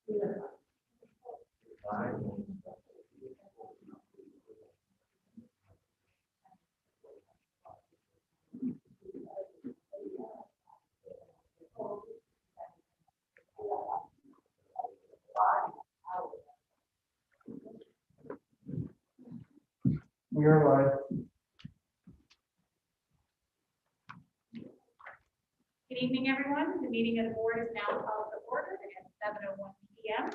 We are live. Good evening, everyone. The meeting of the board is now called to order at 7:01 p.m.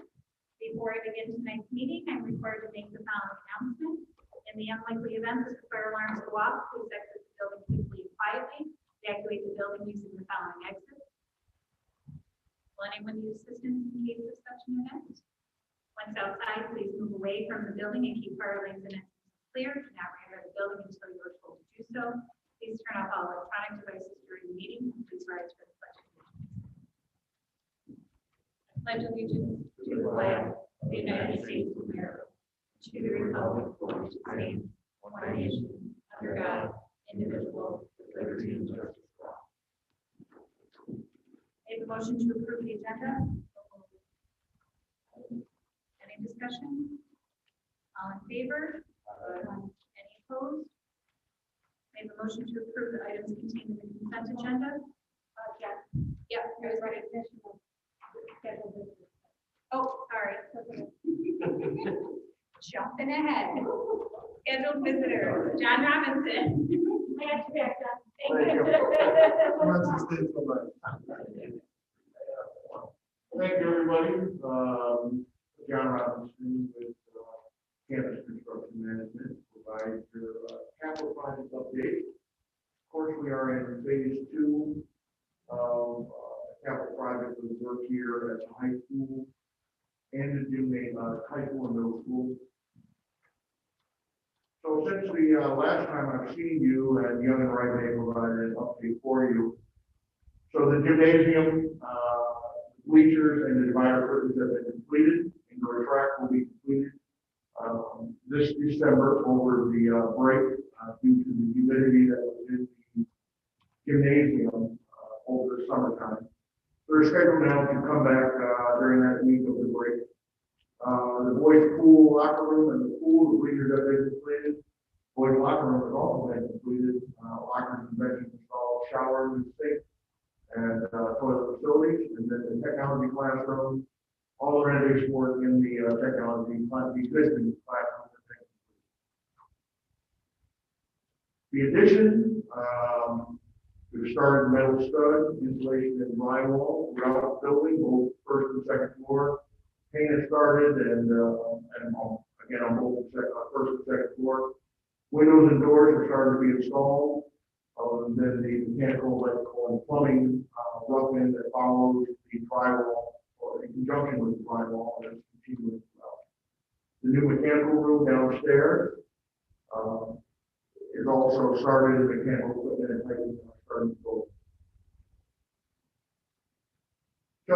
Before I begin tonight's meeting, I'm required to make the following announcement. In the unlikely event that the fire alarms go off, please exit the building quickly and quietly. Evacuate the building using the following exits. Will anyone need assistance in case of such an event? Once outside, please move away from the building and keep fire lanes and exits clear. Do not re-enter the building until you are told to do so. Please turn off all electronic devices during the meeting. Please rise for the pledge of allegiance. To the flag of the United States of America, to the republic for which it stands, one nation, under God, indivisible, with liberty and justice for all. Make a motion to approve the agenda. Any discussion? All in favor? Any opposed? Make a motion to approve the items contained in the consent agenda. Yeah. There's recognition of scheduled visitors. Oh, sorry. Jumping ahead. Scheduled visitor, John Robinson. I got you back, John. Thank you. Thank you, everybody. John Robinson with Campus Construction Management provides your capital project update. Of course, we are in phase 2 of capital project with work here at the high school and the new high school and middle school. So since the last time I've seen you, and Young and Right May provided an update for you. So the gymnasium, bleachers, and the divider curtains have been completed. Indoor track will be completed this December over the break due to the humidity that was in the gymnasium over the summertime. They're scheduled now to come back during that week of the break. The boys' pool, locker room, and the pool, the bleachers have been completed. Boys' locker room has also been completed. Lockers and benches installed, showers and sinks, and toilet facilities. And then the technology classroom, all the renovation work in the technology class, the existing classroom. The addition, we've started metal stud installation and drywall throughout the building, both first and second floor. Paint has started, and again on both first and second floor. Windows and doors are starting to be installed. And then the mechanical, electrical, and plumbing rough in that follows the drywall, or in conjunction with the drywall, and it's continuing throughout. The new mechanical room downstairs is also started. The mechanical equipment and piping are starting to go. So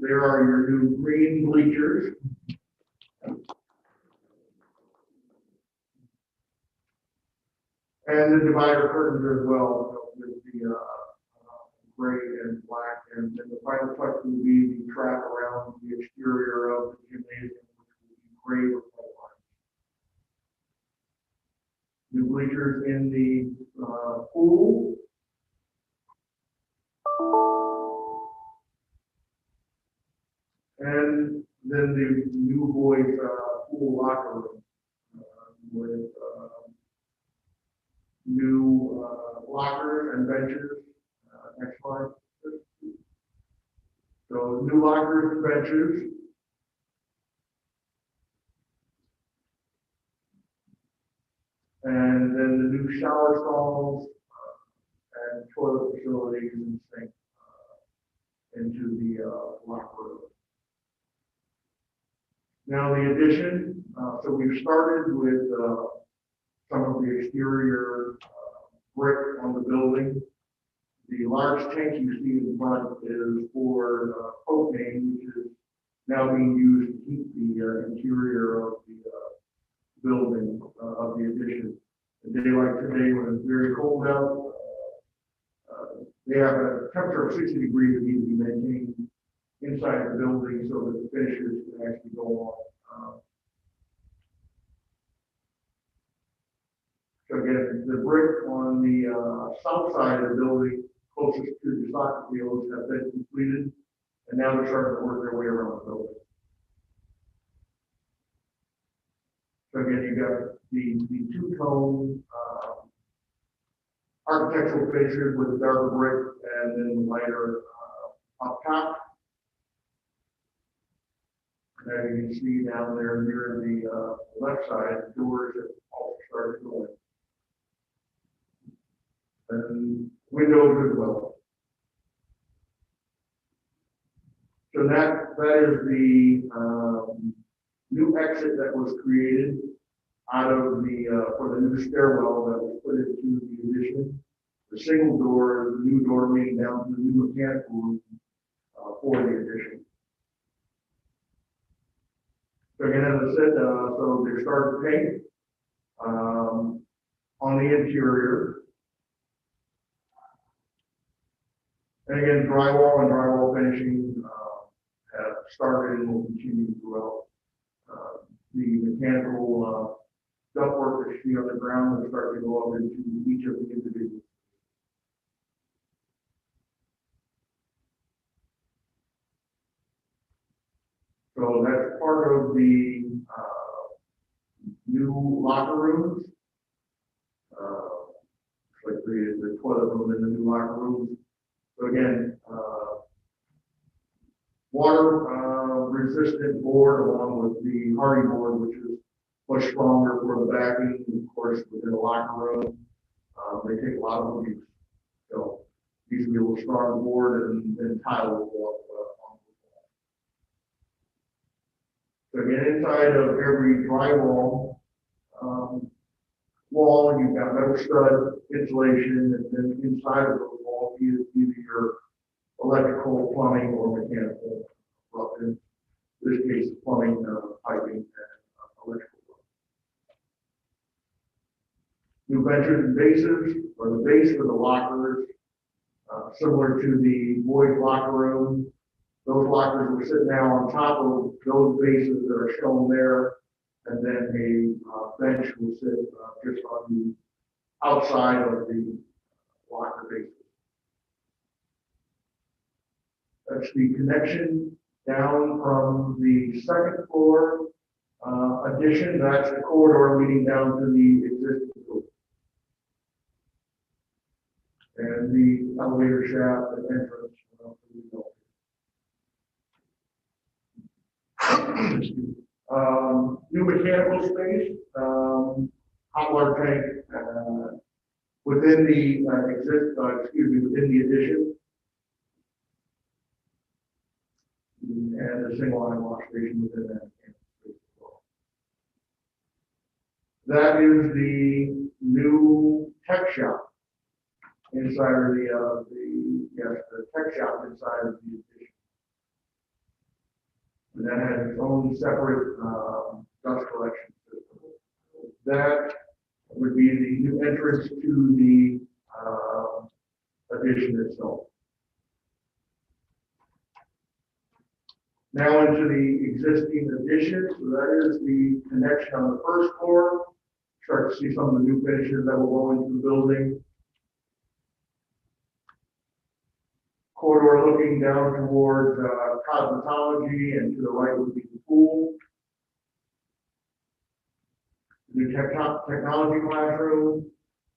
there are your new green bleachers. And the divider curtains as well, with the gray and black. And then the final touch will be the track around the exterior of the gymnasium, which will be gray with white lines. New bleachers in the pool. And then the new boys pool locker room with new lockers and benches. Next slide. So new lockers and benches. And then the new shower stalls and toilet facilities and sink into the locker room. Now the addition, so we've started with some of the exterior brick on the building. The large tank you see in front is for propane, which is now being used to heat the interior of the building of the addition. A day like today, when it's very cold out, they have a temperature of 60 degrees that needs to be maintained inside the building so that the finishes can actually go on. So again, the brick on the south side of the building, closest to the soccer fields, have been completed, and now they're starting to work their way around the building. So again, you got the two-tone architectural finishes with the darker brick and then lighter up top. And as you can see down there near the left side, the doors have also started going. And windows as well. So that is the new exit that was created out of the for the new stairwell that was put into the addition. The single door is the new door leading down to the new mechanical room for the addition. So again, as I said, so they started to paint on the interior. And again, drywall and drywall finishing have started and will continue throughout. The mechanical ductwork that you see on the ground will start to go up into each of the individuals. So that's part of the new locker rooms. Like the toilet room and the new locker rooms. So again, water resistant board along with the hardy board, which is much stronger for the backing. Of course, within the locker room, they take a lot of abuse. So these will be a little strong board and tile will go up on the wall. So again, inside of every drywall wall, you've got metal stud insulation, and then inside of those walls, either your electrical, plumbing, or mechanical. Well, in this case, plumbing, piping, and electrical. New benches and bases, or the base for the lockers, similar to the boys' locker room. Those lockers will sit now on top of those bases that are shown there, and then a bench will sit just on the outside of the locker bases. That's the connection down from the second floor addition. That's the corridor leading down to the existing building. And the elevator shaft and entrance for the building. New mechanical space, hot water tank within the within the addition. And a single line wash station within that space as well. That is the new tech shop inside of the tech shop inside of the addition. And that has its own separate dust collection system. That would be the new entrance to the addition itself. Now into the existing addition, so that is the connection on the first floor. Start to see some of the new finishes that will go into the building. Corridor looking down towards cosmetology, and to the right would be the pool. The new technology classroom,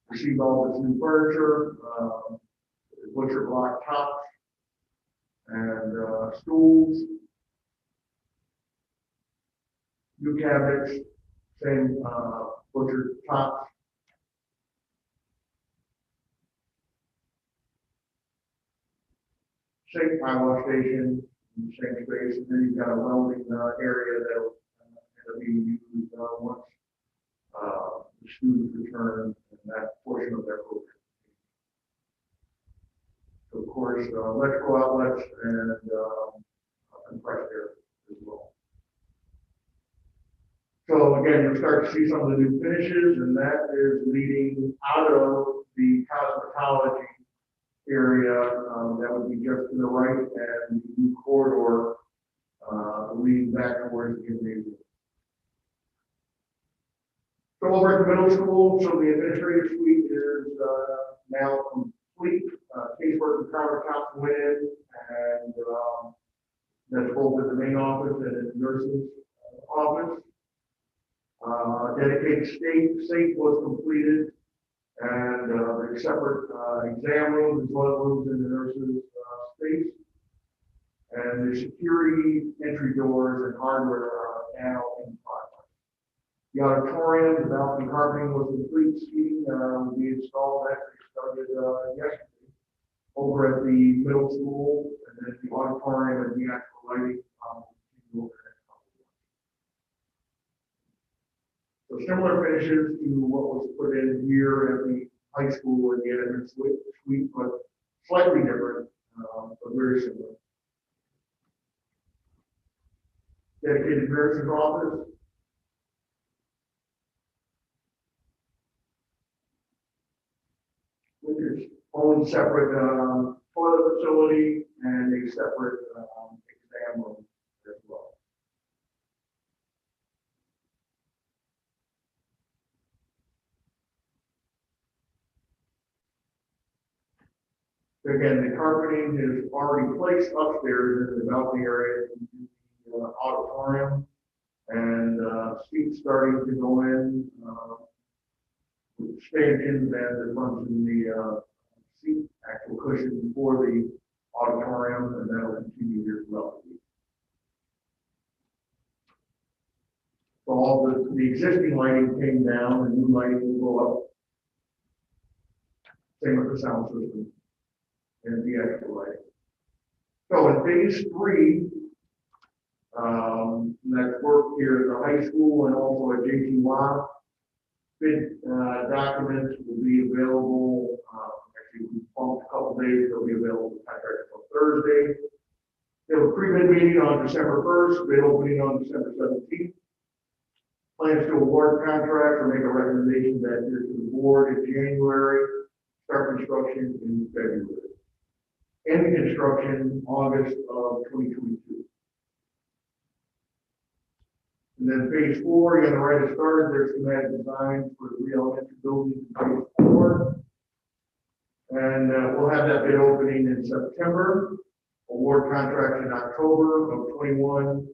received all this new furniture, butcher block tops, and stools. New cabinets, same butcher tops. Same eye wash station, in the same space, and then you've got a welding area that'll be used once the students return and that portion of their program. So of course, electrical outlets and compressed air as well. So again, you'll start to see some of the new finishes, and that is leading out of the cosmetology area, that would be just to the right, and the new corridor, leading back towards the gymnasium. So over at the middle school, so the administrative suite is, now complete. Casework and countertops went in, and, that's both at the main office and at the nurse's office. Dedicated safe was completed, and there's separate exam rooms as well as rooms in the nurse's space. And the security entry doors and hardware are now in progress. The auditorium, the balcony carpeting was complete. Seating will be installed, actually started yesterday over at the middle school, and then the auditorium and the actual lighting will continue over the next couple of months. So similar finishes to what was put in here at the high school and the admin suite, but slightly different, but very similar. Dedicated nurse's office. Which is own separate toilet facility and a separate exam room as well. Again, the carpeting is already placed upstairs in the balcony area in the auditorium, and seats starting to go in, with expansions and the ones in the seat actual cushions for the auditorium, and that'll continue here throughout the week. So all the existing lighting came down, and new lighting will go up. Same with the sound system and the actual lighting. So in phase 3, next work here at the high school and also at JTY, bid documents will be available. Actually, we bumped a couple days. They'll be available to contract on Thursday. They have a pre-bid meeting on December 1st, bid opening on December 17th. Plans to award contract or make a recommendation that here to the board in January, start construction in February. End construction August of 2022. And then phase 4, you got to write a start. There's schematic designs for the re-elementary building in phase 4. And we'll have that bid opening in September. Award contract in October of 21.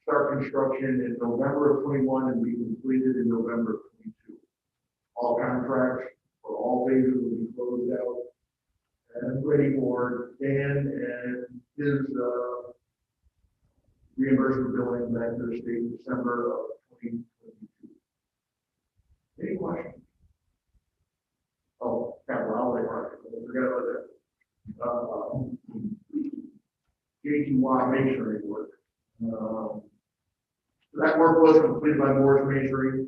Start construction in November of 21 and be completed in November of 22. All contracts for all phases will be closed out and ready for Dan and his reimbursement billing back to the state in December of 2022. Any questions? Oh, capital outlay project. I forgot about that. JTY masonry work. That work was completed by Morris Masonry,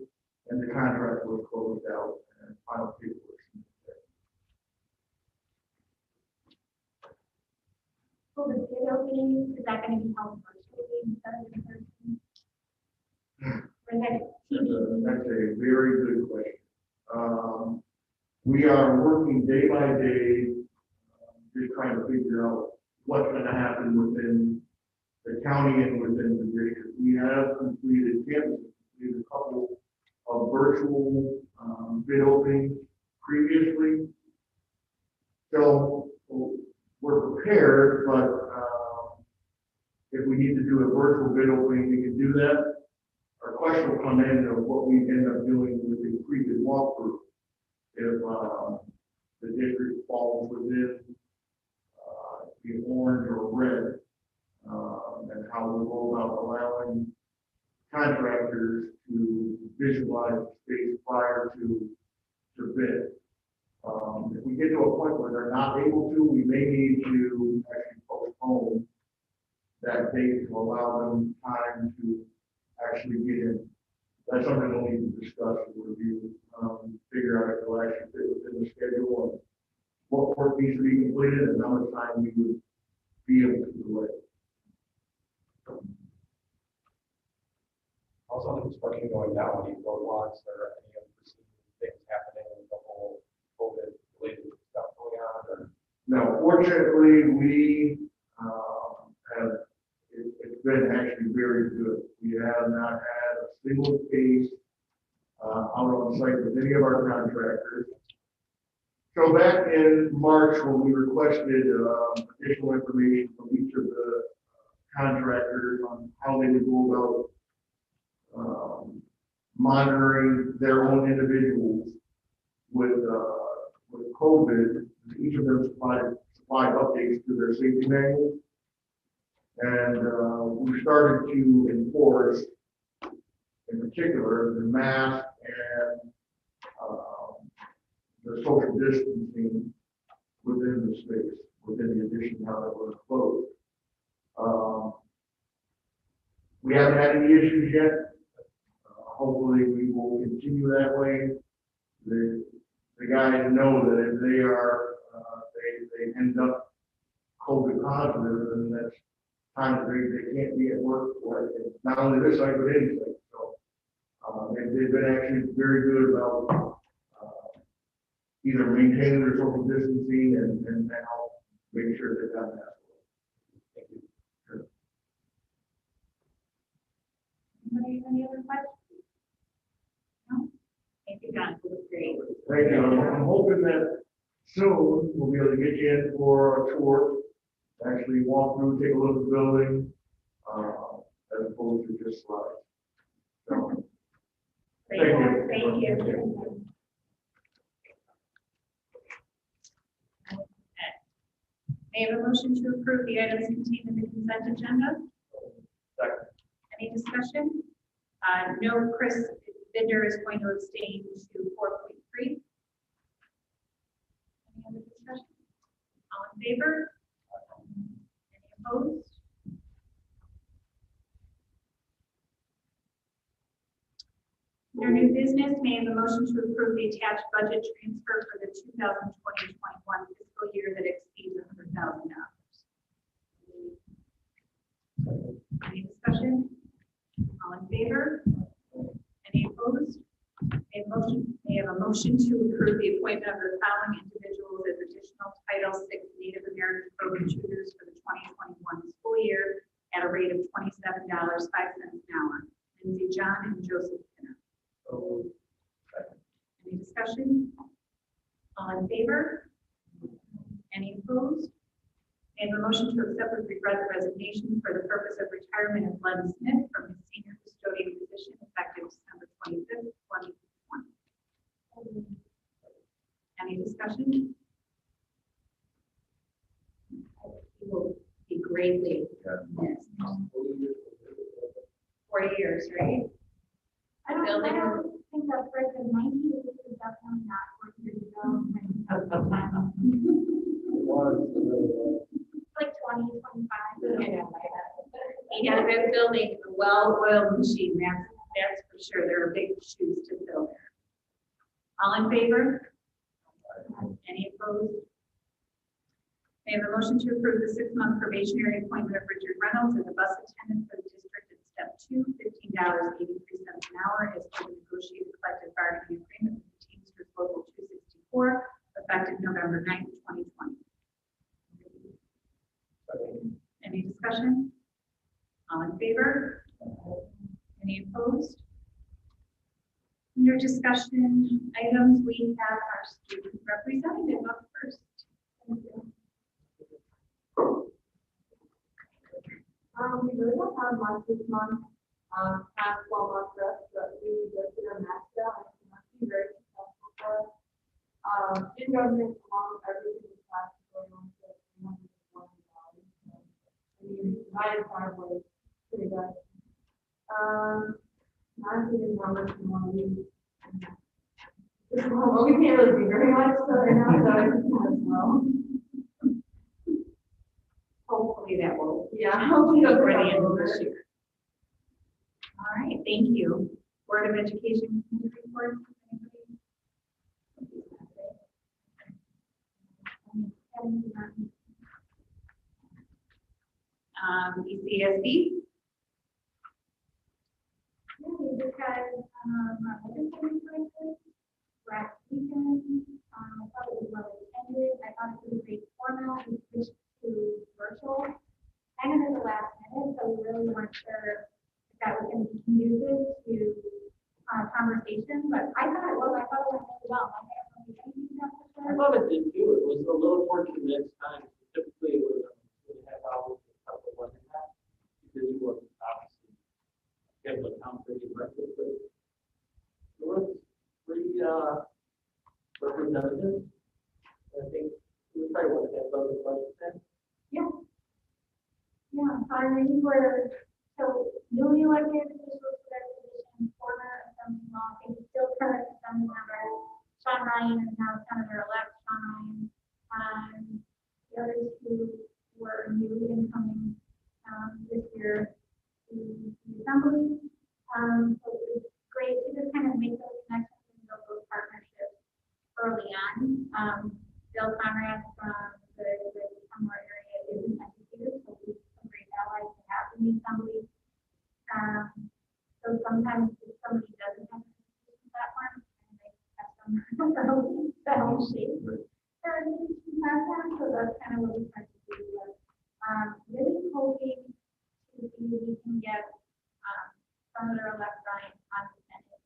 and the contract was closed out and final paperwork. So the bid opening, is that going to be held virtually instead of in person? Or is that TV? That's a very good question. We are working day by day, just trying to figure out what's going to happen within the county and within the district. We have completed a couple of virtual bid openings previously. So we're prepared, but if we need to do a virtual bid opening, we can do that. Our question will come in of what we end up doing with the pre-bid walkthrough. If the district falls within the orange or red, and how we go about allowing contractors to visualize the space prior to bid. If we get to a point where they're not able to, we may need to actually postpone that date to allow them time to actually get in. That's something we'll need to discuss and review, figure out if it'll actually fit within the schedule and what work needs to be completed and how much time we would be able to delay. Also, the construction going down, any roadblocks or any unforeseen things happening with the whole COVID related stuff going on? Or? No, Fortunately, we have, it's been actually very good. We have not had a single case out on site with any of our contractors. So back in March, when we requested additional information from each of the contractors on how they would go about monitoring their own individuals with COVID, each of them supplied updates to their safety manuals. And we started to enforce, in particular, the mask and the social distancing within the space, within the addition now that we're closed. We haven't had any issues yet. Hopefully we will continue that way. The guys know that if they are, they end up COVID positive, and that's times they can't be at work, or not only this site, but any site. So they've been actually very good about either maintaining their social distancing and now making sure they've done that. Thank you. Sure. Anybody have any other questions? No? Thank you, John. It was great. Thank you. I'm hoping that soon we'll be able to get you in for a tour, actually walk through, take a look at the building, as opposed to just slides. So, Thank you. Thank you. May I have a motion to approve the items contained in the consent agenda? Second. Any discussion? No, Chris Binder is going to abstain to 4.3. Any other discussion? All in favor? Any opposed? Under new business, may I have a motion to approve the attached budget transfer for the 2020-21 fiscal year that exceeds $100,000. Any discussion? All in favor? Any opposed? May I have a motion to approve the appointment of the following individuals as additional Title VI Native American program tutors for the 2021 school year at a rate of $27.05 an hour. Lindsay John and Joseph Pinner. Any discussion? All in favor? Any opposed? May I have a motion to accept with regret the resignation for the purpose of retirement of Glenn Smith from his senior custodian position effective December 25th, 2020. Any discussion? He will be greatly missed. 4 years, right? I don't think that's right, because 90 is definitely not 4 years ago. Like 20, 25. He has been building a well-oiled machine, that's for sure. There are big shoes to fill there. All in favor? Any opposed? May I have a motion to approve the 6-month probationary appointment of Richard Reynolds as a bus attendant for the district at step 2, $15.83 an hour as per the negotiated collective bargaining agreement with the Teamsters Local 264, effective November 9th, 2020. Any discussion? All in favor? Any opposed? Under discussion items, we have our student representative up first. Thank you. We really don't have much this month, past 12 months for us, but we just did a master, and it must be very successful for us. In government, along with everything in class, we're going to $301. I mean, my part was pretty good. Not to the numbers from one week. Well, we can't really do very much so right now, so it's kind of slow. Hopefully that will Hopefully go it'll for go the end of over. this year. All right, thank you. Board of Education report. The CSD. Yeah, we just had, our legislative crisis last weekend, probably was attended. I thought it was a great format. We switched to virtual kind of at the last minute, so we really weren't sure if that was going to be conducive to conversation, but I thought it was. I thought it went really well. I don't know if you have anything to I share. thought it did too. It was a little more condensed time. Typically, it was 2.5 hours, a couple of 1.5, because you wasn't obviously able to count pretty record, but it was pretty representative. I think we probably want to have other questions. Yeah. Yeah, we were, so newly elected officials for that position, former assembly law, I think still current assembly member, Sean Ryan, and now Senator-elect Sean Ryan. The others who were new incoming, this year to the assembly. So it was great to just kind of make those connections and build those partnerships early on. Bill Conrad from the Summer area is an educator, so he's a great ally to have in the assembly. So sometimes if somebody doesn't have an education platform, and they have some that'll shape their education platform, so that's kind of what we try to do. But, really hoping to see if we can get Senator-elect Ryan on the Senate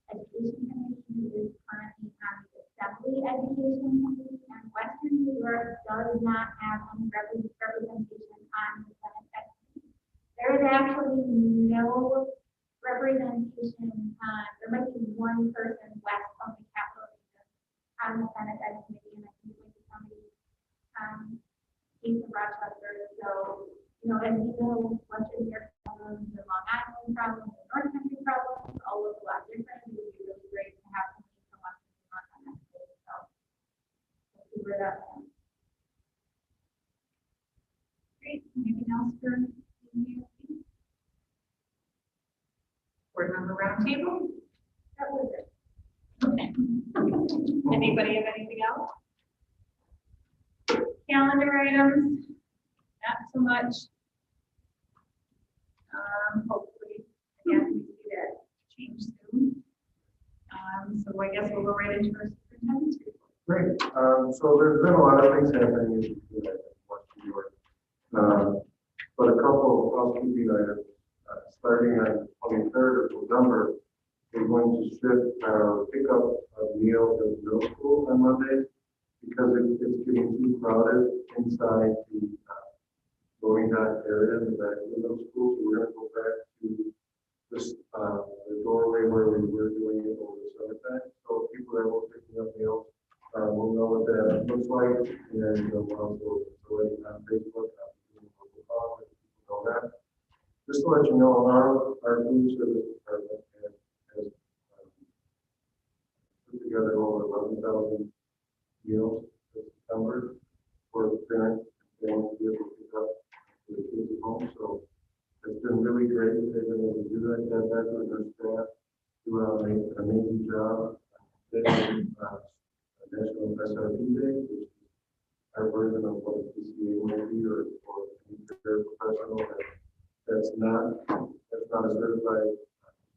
Education Committee, who is currently on the Assembly Education Committee, and Western New York does not have any representation on the Senate Ed Committee. There is actually no representation, there might be one person west of the Capitol region on the Senate Ed Committee, and I think it might be somebody east of Rochester. So, as you know, Western New York problems, the Long Island problems, the North Country problems, all look a lot different. It would be really great to have somebody from Western New York on that stage. So, we'll see where that goes. Great. Anything else for you? Board member roundtable? That was it. Okay. Anybody have anything else? Calendar items? Not so much. Hopefully, again, we see that change soon. So I guess we'll go right into our superintendent's report. Great. So there's been a lot of things happening in Western New York. But a couple of housekeeping items. Starting on 23rd of November, we're going to shift our pickup of meals at the middle school on Monday because it's getting too crowded inside the loading dock area in the back of the middle school. So we're going to go back to this the doorway where we were doing it over the summertime. So people that were picking up meals will know what that looks like, and we'll also throw it on Facebook. People know that. Just to let you know, our food service department has put together over 11,000 meals this September for parents and families to be able to pick up for the kids at home. So it's been really great that they've been able to do that. That back with their staff do an amazing job. They did National SRP Day, which is our version of what a PCA might be, or any career professional that's not a certified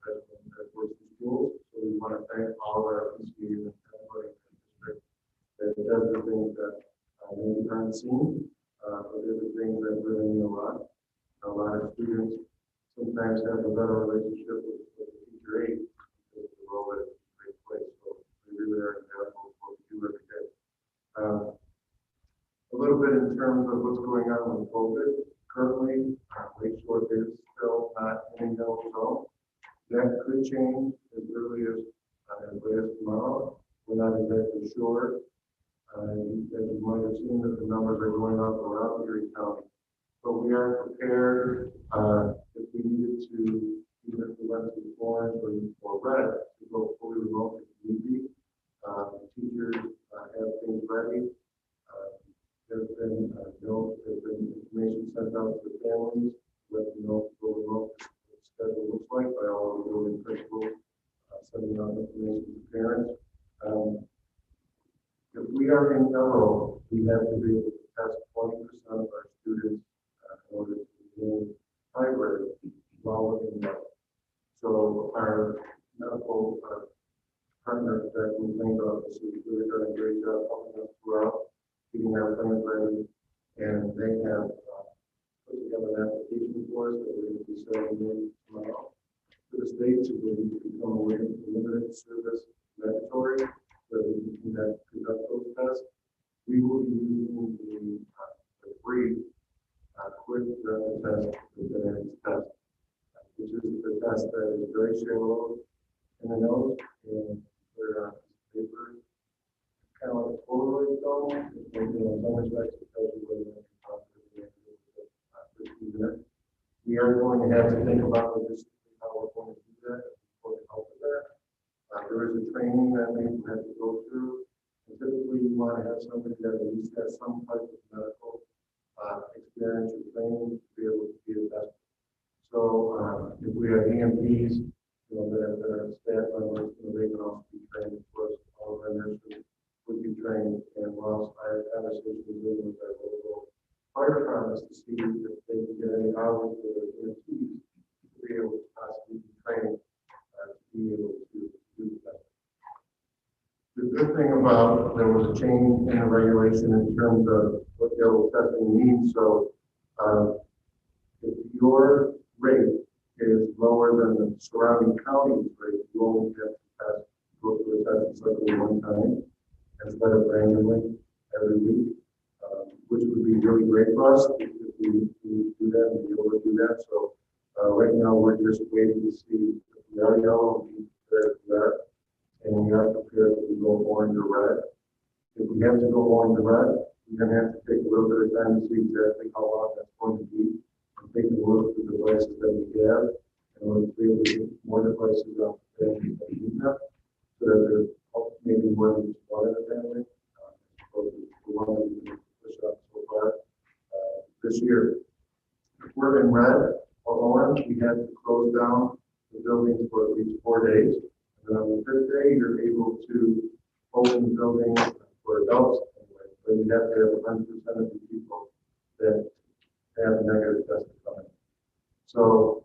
professional that works in schools. So we want to thank all of our PCAs and everybody in the district that does the things that maybe aren't seen, but they're the things that really mean a lot. A lot of students sometimes have a better relationship with the teacher aide because the role is a great place. So we really are grateful for what we do every day. A little bit in terms of what's going on with COVID. Currently, Lakeshore is still not in no zone. That could change as early as tomorrow. We're not exactly sure. As you might have seen that the numbers are going up around Erie County. But we are prepared if we needed to, even if we went to orange or red, to go fully remote if need be. Teachers have things ready. There's been information sent out to the families, let them know what the schedule looks like by all of the building principals, sending out information to parents. If we are in yellow, we have to be able to test 20% of our students in order to remain hybrid while we're in yellow. So our medical partner that we think of, this has really done a great job helping us throughout, keeping our plans ready. And they have put together an application for us that we're going to be sending in tomorrow to the state to really become a limited service laboratory so that we can conduct those tests. We will be using the free quick rapid test, the genetics test, which is the test that is very shallow in the nose and there are paper, kind of like a Polaroid film. In some respects, it tells you whether we are going to have to think about logistically how we're going to do that, for the help of that. There is a training that we have to go through. And typically, you want to have somebody that at least has some type of medical experience or training to be able to be a test. So if we have EMPs, that are staff members, they can also be trained. Of course, all of our nurses would be trained. And whilst I have conversations with our local fire departments to see if they can get any hours for their EMTs to be able to possibly be trained to be able to do that. The good thing about there was a change in the regulation in terms of what yellow testing means. So if your rate is lower than the surrounding county's rate, you only have to go through a testing cycle one time instead of randomly every week, which would be really great for us if we do that and be able to do that. So right now we're just waiting to see if we are yellow and be prepared for that, and we are prepared to go orange or red. If we have to go orange or red, we're going to have to take a little bit of time to see exactly how long that's going to be. Take a look at the devices that we have, and we're able to get more devices out there than we have, so that there's maybe more than just one in the family. So the one that we can push up so far this year. If we're in red or orange, we have to close down the buildings for at least 4 days. And then on the 5th day, you're able to open the building for adults anyway. But you have to have 100% of the people that have a negative test coming. So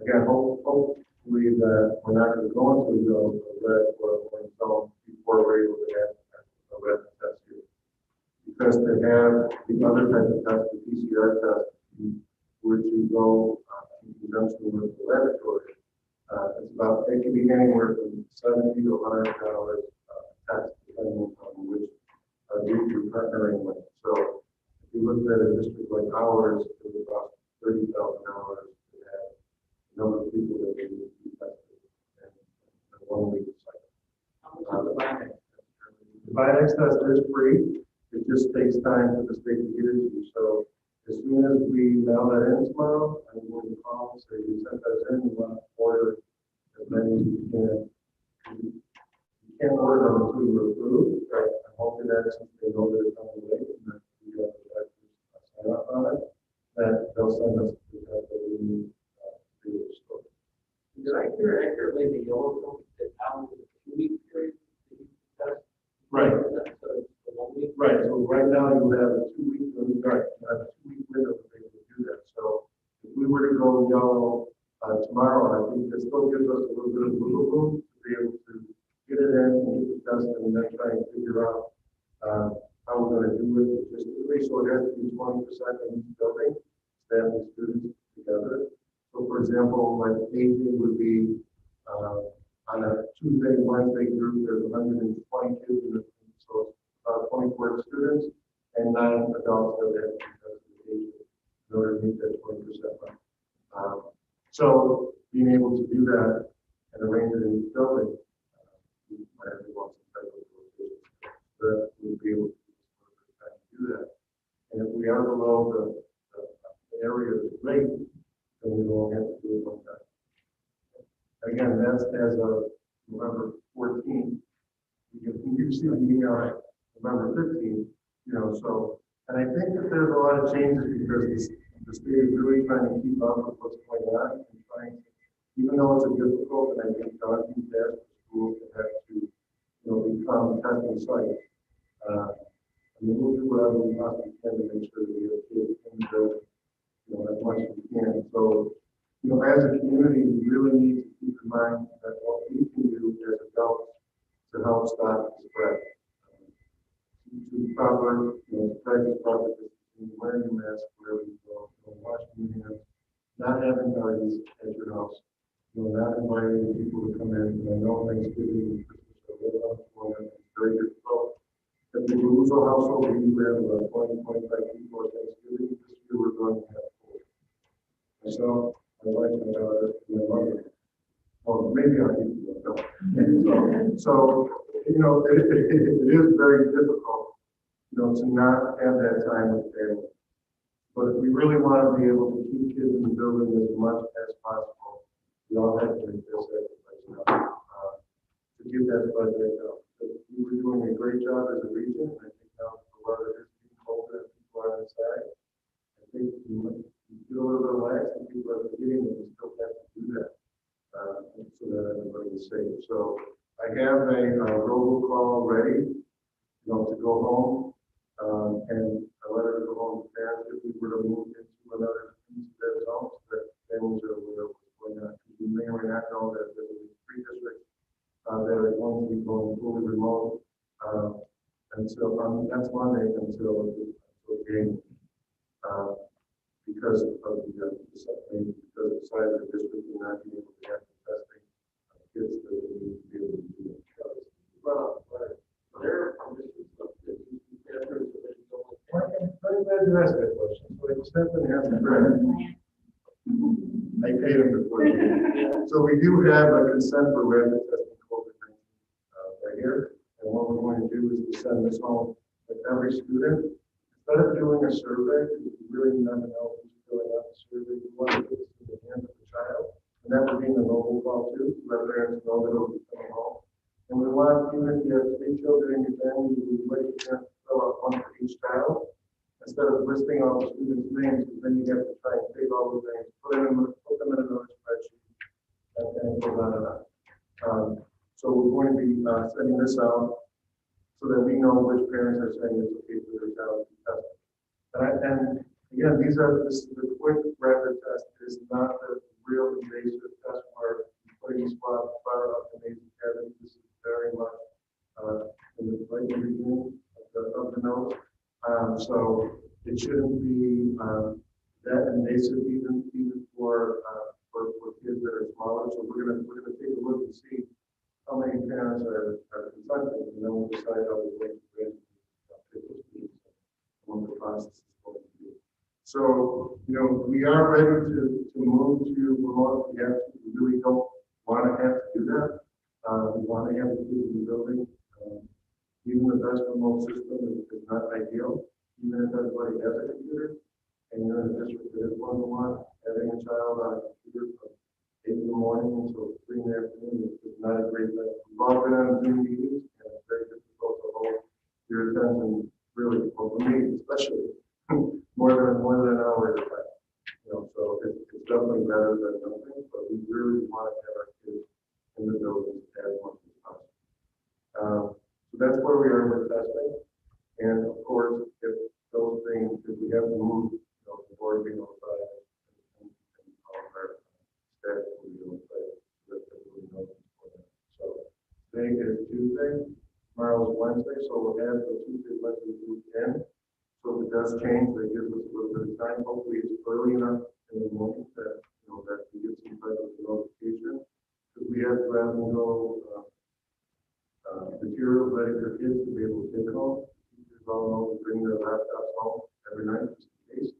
again, hopefully that we're not going to go into a red or orange zone before we're able to have a red test here. Because to have the other type of test, the PCR test, were to go in conjunction with the laboratory, it's about, it can be anywhere from $70 to $100 test, depending on which group you're partnering with. So if you looked at a district like ours, it was about $30,000 to have the number of people that they need to be tested in 1 week cycle. How much is the Binex? The Binex test is free. It just takes time for the state to get it to you. So as soon as we mail that in tomorrow, I'm going to call and say, we sent that in, we want to order as many as we can. You can't order them until you're approved. Right? I'm hoping that since they know that it's on the way, and that we have the directors sign up on it, that they'll send us the test that we need to do the store. Did I hear accurately the yellow zone that now is a 2-week period that you can test? Right. So it's a 1 week? Right, so right now you have a 2-week, right, you have a 2-week window to be able to do that. So if we were to go yellow tomorrow, I think it still gives us a little bit of wiggle room to be able to get it in and get the test and then try and figure out how we're going to do it logistically. So it has to be 20% in each building, staff and students together. So for example, like AJ would be on a Tuesday, Wednesday group, there's 120 kids in the so it's about 24 students and 9 adults that have to be tested in order to meet that 20% limit. So being able to do that and arrange it in each building, we might have to want some type of location that we'll be able to do that. And if we are below the area of the rate, then we will have to do it one time. Again, that's as of November 14th. You see the email November 15th, so, and I think that there's a lot of changes because the state is really trying to keep up with what's going on and trying to, even though it's a difficult and I think daunting task for schools to have to, become testing sites. We'll do whatever we possibly can to make sure that we have kids in the building, as much as we can. So, as a community, we really need to keep in mind that what we can do as adults to help stop the spread. To proper, practice proper distancing, wearing your mask wherever you go, washing your hands, not having parties at your house, not inviting people to come in. And I know Thanksgiving and Christmas are right around the corner, and it's very difficult. At the Caruso household, we usually have about 20, 25 people at Thanksgiving. This year we're going to have 4. Myself, my wife, my daughter, and my mother. Well, maybe I'll keep it. So, it is very difficult, to not have that time with family. But if we really want to be able to keep kids in the building as much as possible, we all have to make this sacrifice now, to give that budget up. We were doing a great job as a region, and I think now the weather is being colder and people are inside. I think you feel a little bit relaxed and people are forgetting that we still have to do that, so that everybody is safe. So I have a robocall ready, to go home, and a letter to go home to parents if we were to move into another piece of their zone, so that families are aware of what's going on. You may or may not know that there's at least 3 districts that are going to be going fully remote until next Monday until game, because of the size of the district and not being able to have the testing kids that they need to be able to do that. Well, there are permissions of the after I'm glad you asked that question. So I just have to answer that. I paid him before. So we do have a consent for rapid testing COVID-19 right here. And what we're going to do is to send this home with every student. Instead of doing a survey, because we really never know who's filling out the survey, we want to put this in the hands of the child. And that would be in the mobile call too, to let parents know that it'll be coming home. And we want, even if you have 3 children in your family, we would like parents to fill out 1 for each child, instead of listing all the students' names, because then you have to try and take all the names, put them in another spreadsheet, and go on and on. So we're going to be sending this out so that we know which parents are saying it's okay for their child to be tested. And again, this is the quick rapid test. It is not the real invasive test where you're putting swab fire up the nasal cavity. This is very much in the beginning of the nose. So it shouldn't be that invasive even for kids that are smaller. So we're gonna take a look and see how many parents are consenting, and then we'll decide how we're going to grade what the process is going to be. So we are ready to move to remote. We really don't want to have to do that. We want to have the kids in the building. Even the best remote system is not ideal. Even if everybody has a computer, and you're in a district that is 1-to-1, having a child on a computer from 8 in the morning until 3 in the afternoon is not a great thing. We've all been on Zoom meetings, and it's very difficult to hold your attention, really, well, for me especially, more than an hour at a time. So it's definitely better than nothing, but we really want to have our kids in the buildings as much as possible. So that's where we are with testing. And of course, if those things, if we have to move, the board being notified and all of our staff will be notified, so that everybody knows what's going on. So today is Tuesday, tomorrow is Wednesday, so we'll have the Tuesday, Wednesday weekend. So if it does change, that gives us a little bit of time. Hopefully it's early enough in the morning that, that we get some type of notification. Because we have to have them go material ready for kids to be able to take it home. Teachers all know to bring their laptops home every night, just in case.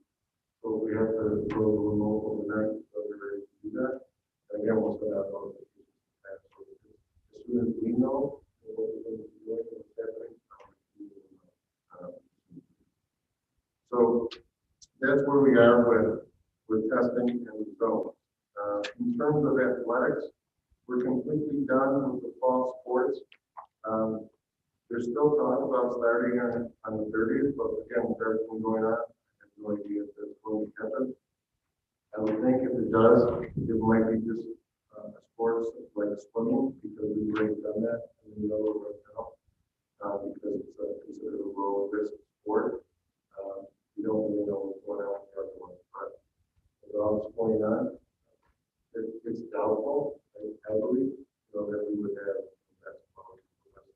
So we have to go remote overnight, so we're ready to do that. And again, we'll send out notifications. So as soon as we know what we're going to be doing, what's happening, so that's where we are with testing and results. In terms of athletics, we're completely done with the fall sports. There's still talk about starting on the 30th, but again, with everything going on, I have no idea if that's going to happen. I would think if it does, it might be just sports like swimming, because we've already done that in the middle right now, because it's considered a low risk sport. We don't really know what's going on with the other ones, but with all that's going on, it's doubtful, I believe, that we would have basketball for the rest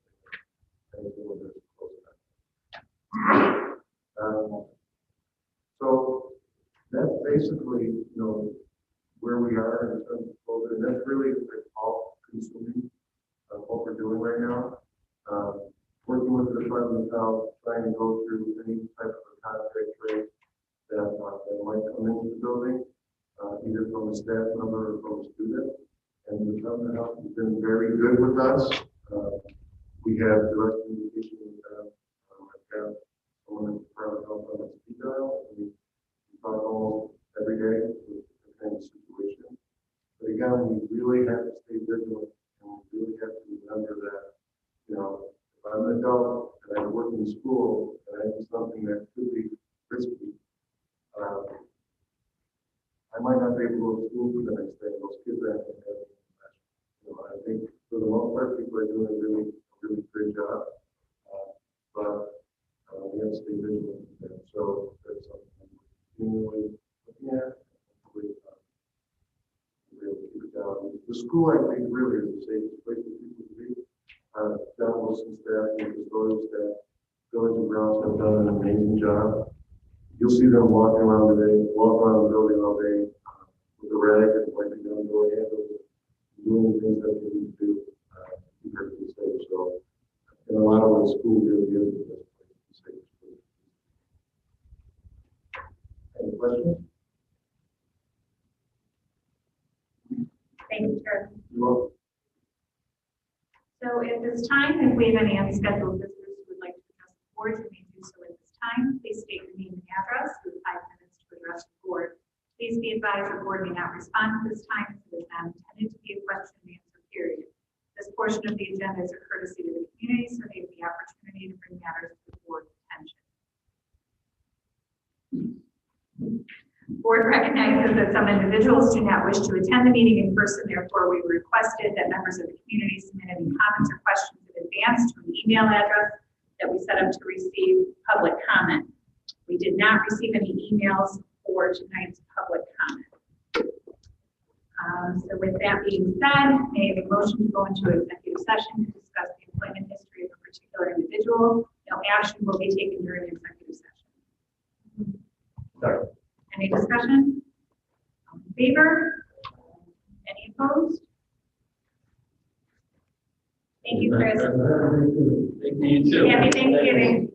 in terms of COVID, and that's really like, all consuming what we're doing right now. Working with the Department of Health, trying to go through any type of a contact rate that might come into the building, either from a staff member or from a student. And the Department of Health has been very good with us. We have direct communication with them. I've got someone in the Department of Health on the speed dial, and we talk almost every day with the kind of situation. But again, we really have to stay vigilant, and we really have to remember that, you know, if I'm an adult and I work in school and I do something that could be risky, I might not be able to go to school for the next day. Those kids are having to, you know, I think for the most part, people are doing a really great job. But we have to stay vigilant. And so that's something we're continually looking at. Hopefully, we're able to keep it down. The school, I think, really is the safest place for people to be. John Wilson staff and custodial staff, village and grounds have done an amazing job. You'll see them walking around the building all day with a rag and wiping down door handles, doing the things that they need to do to keep everything safe. So, in a lot of ways, school really is the best place to stay. Any questions? Thank you, Chair. You're welcome. So at this time, if we have any unscheduled visitors who would like to address the board, you may do so at this time. Please state your name and address. You have 5 minutes to address the board. Please be advised the board may not respond at this time as it is not intended to be a question and answer period. This portion of the agenda is a courtesy to the community, so they have the opportunity to bring matters to the board's attention. Board recognizes that some individuals do not wish to attend the meeting in person. Therefore, we requested that members of the community submit any comments or questions in advance to an email address that we set up to receive public comment. We did not receive any emails for tonight's public comment. So with that being said, may I have a motion to go into executive session to discuss the employment history of a particular individual. No action will be taken during the executive session. Sorry. Any discussion? All in favor? Any opposed? Thank you, Chris. Thank you, too. Happy Thanksgiving.